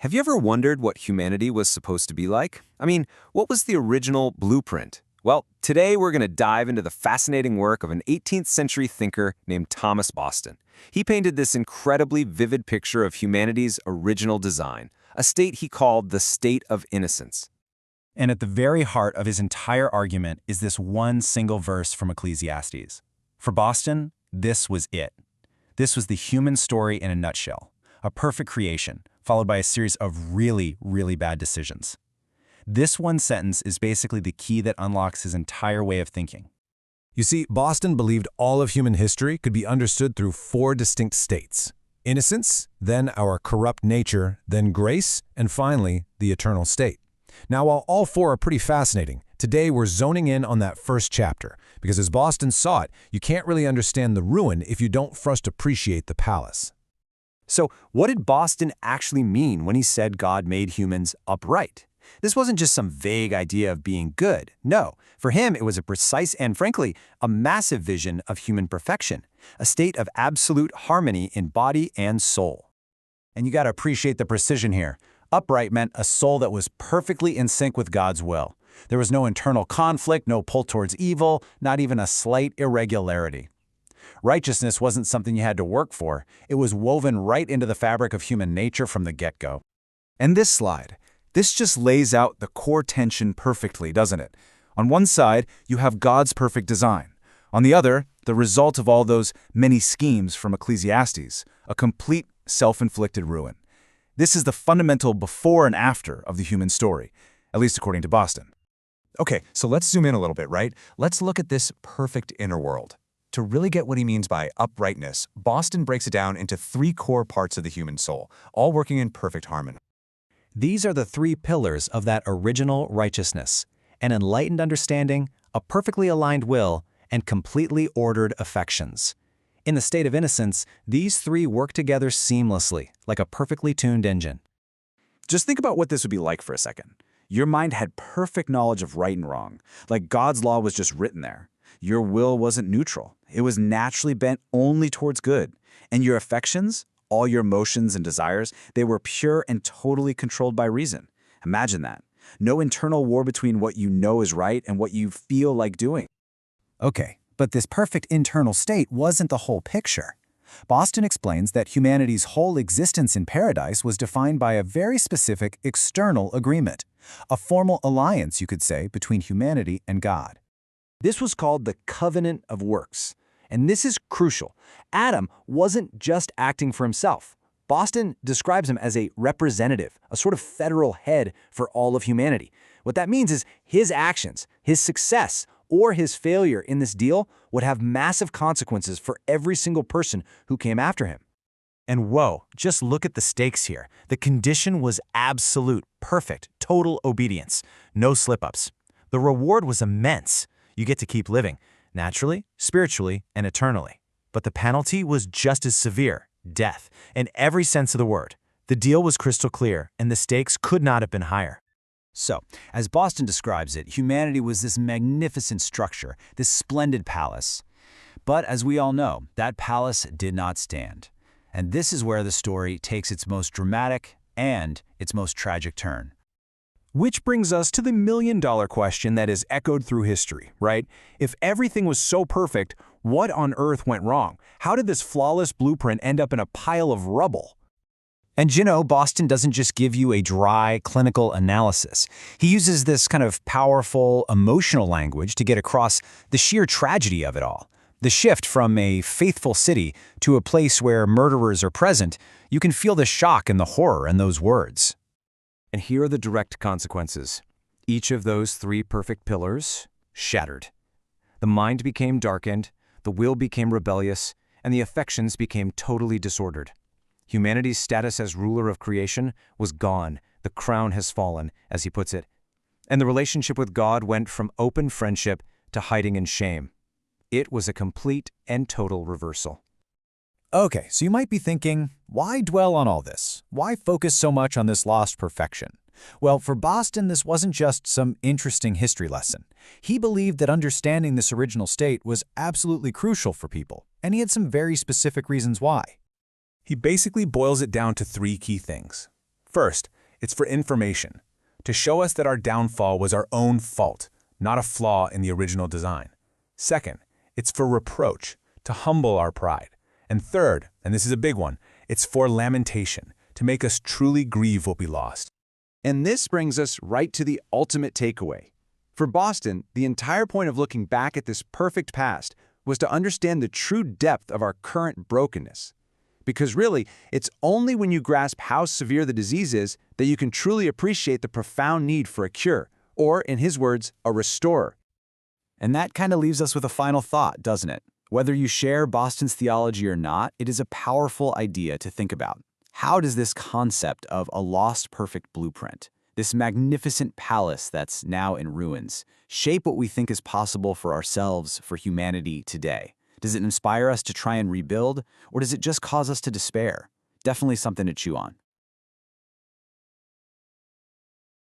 Have you ever wondered what humanity was supposed to be like? I mean, what was the original blueprint? Well, today we're going to dive into the fascinating work of an 18th century thinker named Thomas Boston. He painted this incredibly vivid picture of humanity's original design, a state he called the state of innocence. And at the very heart of his entire argument is this one single verse from Ecclesiastes. For Boston, this was it. This was the human story in a nutshell, a perfect creation, followed by a series of really, really bad decisions. This one sentence is basically the key that unlocks his entire way of thinking. You see, Boston believed all of human history could be understood through four distinct states: innocence, then our corrupt nature, then grace, and finally, the eternal state. Now, while all four are pretty fascinating, today we're zoning in on that first chapter, because as Boston saw it, you can't really understand the ruin if you don't first appreciate the palace. So, what did Boston actually mean when he said God made humans upright? This wasn't just some vague idea of being good. No, for him it was a precise and, frankly, a massive vision of human perfection, a state of absolute harmony in body and soul. And you gotta appreciate the precision here. Upright meant a soul that was perfectly in sync with God's will. There was no internal conflict, no pull towards evil, not even a slight irregularity. Righteousness wasn't something you had to work for. It was woven right into the fabric of human nature from the get-go. And this just lays out the core tension perfectly, doesn't it? On one side, you have God's perfect design. On the other, the result of all those many schemes from Ecclesiastes, a complete self-inflicted ruin. This is the fundamental before and after of the human story, at least according to Boston. Okay, so let's zoom in a little bit, right? Let's look at this perfect inner world. To really get what he means by uprightness, Boston breaks it down into three core parts of the human soul, all working in perfect harmony. These are the three pillars of that original righteousness: an enlightened understanding, a perfectly aligned will, and completely ordered affections. In the state of innocence, these three work together seamlessly, like a perfectly tuned engine. Just think about what this would be like for a second. Your mind had perfect knowledge of right and wrong, like God's law was just written there. Your will wasn't neutral. It was naturally bent only towards good. And your affections, all your emotions and desires, they were pure and totally controlled by reason. Imagine that. No internal war between what you know is right and what you feel like doing. Okay, but this perfect internal state wasn't the whole picture. Boston explains that humanity's whole existence in paradise was defined by a very specific external agreement, a formal alliance, you could say, between humanity and God. This was called the covenant of works. And this is crucial. Adam wasn't just acting for himself. Boston describes him as a representative, a sort of federal head for all of humanity. What that means is his actions, his success, or his failure in this deal would have massive consequences for every single person who came after him. And whoa, just look at the stakes here. The condition was absolute, perfect, total obedience, no slip-ups. The reward was immense. You get to keep living, naturally, spiritually, and eternally. But the penalty was just as severe: death, in every sense of the word. The deal was crystal clear, and the stakes could not have been higher. So, as Boston describes it, humanity was this magnificent structure, this splendid palace. But as we all know, that palace did not stand. And this is where the story takes its most dramatic and its most tragic turn. Which brings us to the million-dollar question that is echoed through history, right? If everything was so perfect, what on earth went wrong? How did this flawless blueprint end up in a pile of rubble? And you know, Boston doesn't just give you a dry, clinical analysis. He uses this kind of powerful, emotional language to get across the sheer tragedy of it all. The shift from a faithful city to a place where murderers are present, you can feel the shock and the horror in those words. And here are the direct consequences. Each of those three perfect pillars shattered. The mind became darkened, the will became rebellious, and the affections became totally disordered. Humanity's status as ruler of creation was gone. The crown has fallen, as he puts it. And the relationship with God went from open friendship to hiding in shame. It was a complete and total reversal. Okay, so you might be thinking, why dwell on all this? Why focus so much on this lost perfection? Well, for Boston, this wasn't just some interesting history lesson. He believed that understanding this original state was absolutely crucial for people, and he had some very specific reasons why. He basically boils it down to three key things. First, it's for information, to show us that our downfall was our own fault, not a flaw in the original design. Second, it's for reproach, to humble our pride. And third, and this is a big one, it's for lamentation, to make us truly grieve what we lost. And this brings us right to the ultimate takeaway. For Boston, the entire point of looking back at this perfect past was to understand the true depth of our current brokenness. Because really, it's only when you grasp how severe the disease is that you can truly appreciate the profound need for a cure, or, in his words, a restorer. And that kind of leaves us with a final thought, doesn't it? Whether you share Boston's theology or not, it is a powerful idea to think about. How does this concept of a lost perfect blueprint, this magnificent palace that's now in ruins, shape what we think is possible for ourselves, for humanity today? Does it inspire us to try and rebuild, or does it just cause us to despair? Definitely something to chew on.